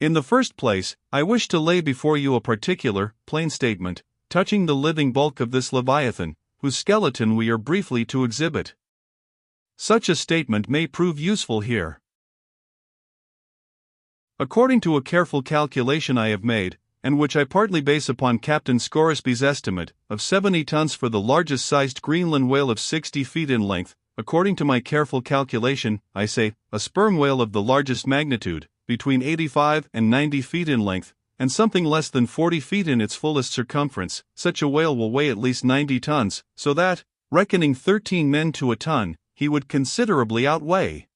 In the first place, I wish to lay before you a particular, plain statement, touching the living bulk of this Leviathan, whose skeleton we are briefly to exhibit. Such a statement may prove useful here. According to a careful calculation I have made, and which I partly base upon Captain Scoresby's estimate of 70 tons for the largest sized Greenland whale of 60 feet in length, according to my careful calculation, I say, a sperm whale of the largest magnitude, between 85 and 90 feet in length, and something less than 40 feet in its fullest circumference, such a whale will weigh at least 90 tons, so that, reckoning 13 men to a ton, he would considerably outweigh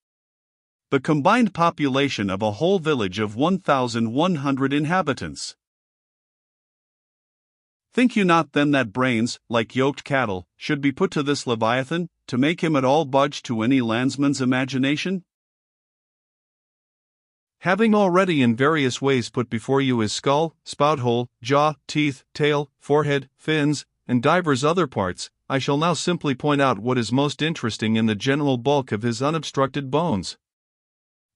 the combined population of a whole village of 1,100 inhabitants. Think you not then that brains, like yoked cattle, should be put to this Leviathan, to make him at all budge to any landsman's imagination? Having already in various ways put before you his skull, spout-hole, jaw, teeth, tail, forehead, fins, and divers other parts, I shall now simply point out what is most interesting in the general bulk of his unobstructed bones.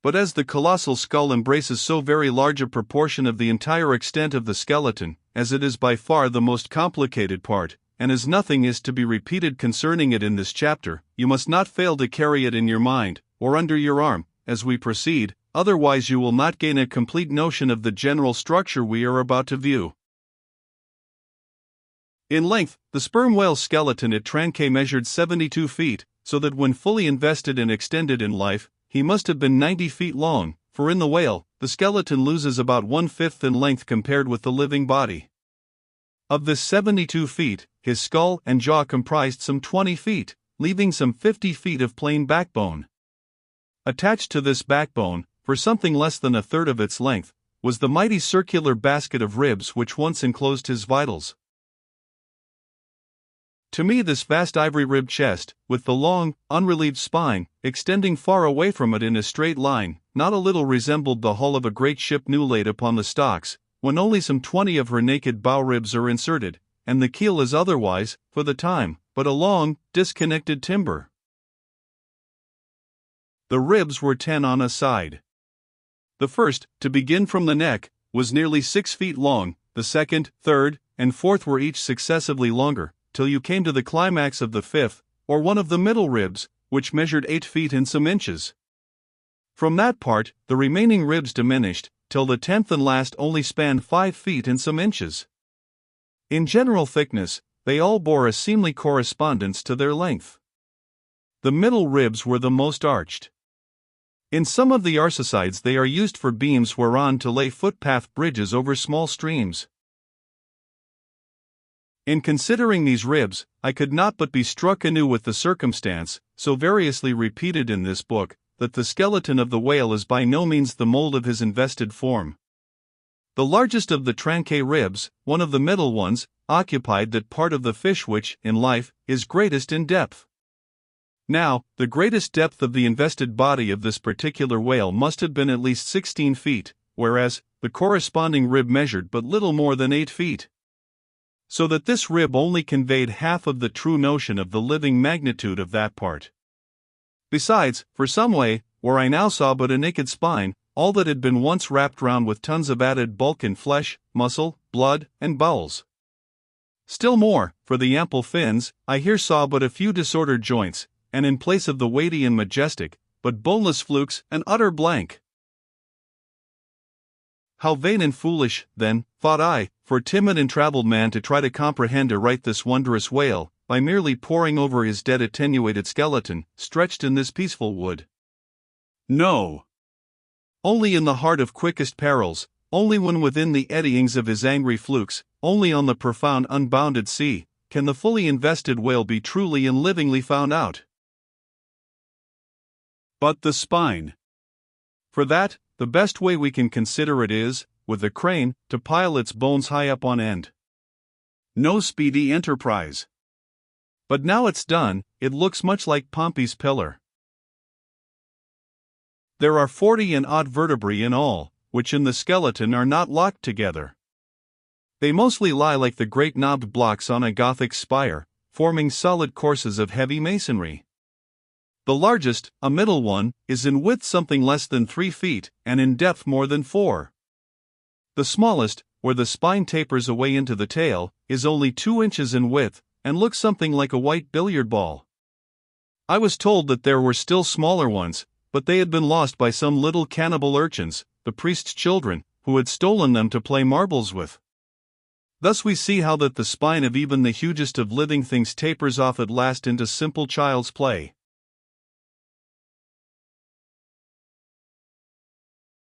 But as the colossal skull embraces so very large a proportion of the entire extent of the skeleton, as it is by far the most complicated part, and as nothing is to be repeated concerning it in this chapter, you must not fail to carry it in your mind, or under your arm, as we proceed, otherwise you will not gain a complete notion of the general structure we are about to view. In length, the sperm whale's skeleton at Trankay measured 72 feet, so that when fully invested and extended in life, he must have been 90 feet long, for in the whale, the skeleton loses about 1/5 in length compared with the living body. Of this 72 feet, his skull and jaw comprised some 20 feet, leaving some 50 feet of plain backbone. Attached to this backbone, for something less than a third of its length, was the mighty circular basket of ribs which once enclosed his vitals. To me this vast ivory-ribbed chest, with the long, unrelieved spine, extending far away from it in a straight line, not a little resembled the hull of a great ship new laid upon the stocks, when only some 20 of her naked bow ribs are inserted, and the keel is otherwise, for the time, but a long, disconnected timber. The ribs were 10 on a side. The first, to begin from the neck, was nearly 6 feet long, the second, third, and fourth were each successively longer, till you came to the climax of the fifth, or one of the middle ribs, which measured 8 feet and some inches. From that part, the remaining ribs diminished, till the 10th and last only spanned 5 feet and some inches. In general thickness, they all bore a seemly correspondence to their length. The middle ribs were the most arched. In some of the arsacides they are used for beams whereon to lay footpath bridges over small streams. In considering these ribs, I could not but be struck anew with the circumstance, so variously repeated in this book, that the skeleton of the whale is by no means the mold of his invested form. The largest of the Trankay ribs, one of the middle ones, occupied that part of the fish which, in life, is greatest in depth. Now, the greatest depth of the invested body of this particular whale must have been at least 16 feet, whereas, the corresponding rib measured but little more than 8 feet. So that this rib only conveyed half of the true notion of the living magnitude of that part. Besides, for some way, where I now saw but a naked spine, all that had been once wrapped round with tons of added bulk in flesh, muscle, blood, and bowels. Still more, for the ample fins, I here saw but a few disordered joints, and in place of the weighty and majestic, but boneless flukes, an utter blank. How vain and foolish, then, thought I, for timid and travelled man to try to comprehend aright this wondrous whale, by merely poring over his dead attenuated skeleton, stretched in this peaceful wood. No. Only in the heart of quickest perils, only when within the eddyings of his angry flukes, only on the profound unbounded sea, can the fully invested whale be truly and livingly found out. But the spine. For that, the best way we can consider it is, with a crane, to pile its bones high up on end. No speedy enterprise. But now it's done, it looks much like Pompey's pillar. There are 40 and odd vertebrae in all, which in the skeleton are not locked together. They mostly lie like the great knobbed blocks on a Gothic spire, forming solid courses of heavy masonry. The largest, a middle one, is in width something less than 3 feet, and in depth more than 4. The smallest, where the spine tapers away into the tail, is only 2 inches in width, and looks something like a white billiard ball. I was told that there were still smaller ones, but they had been lost by some little cannibal urchins, the priest's children, who had stolen them to play marbles with. Thus we see how that the spine of even the hugest of living things tapers off at last into simple child's play.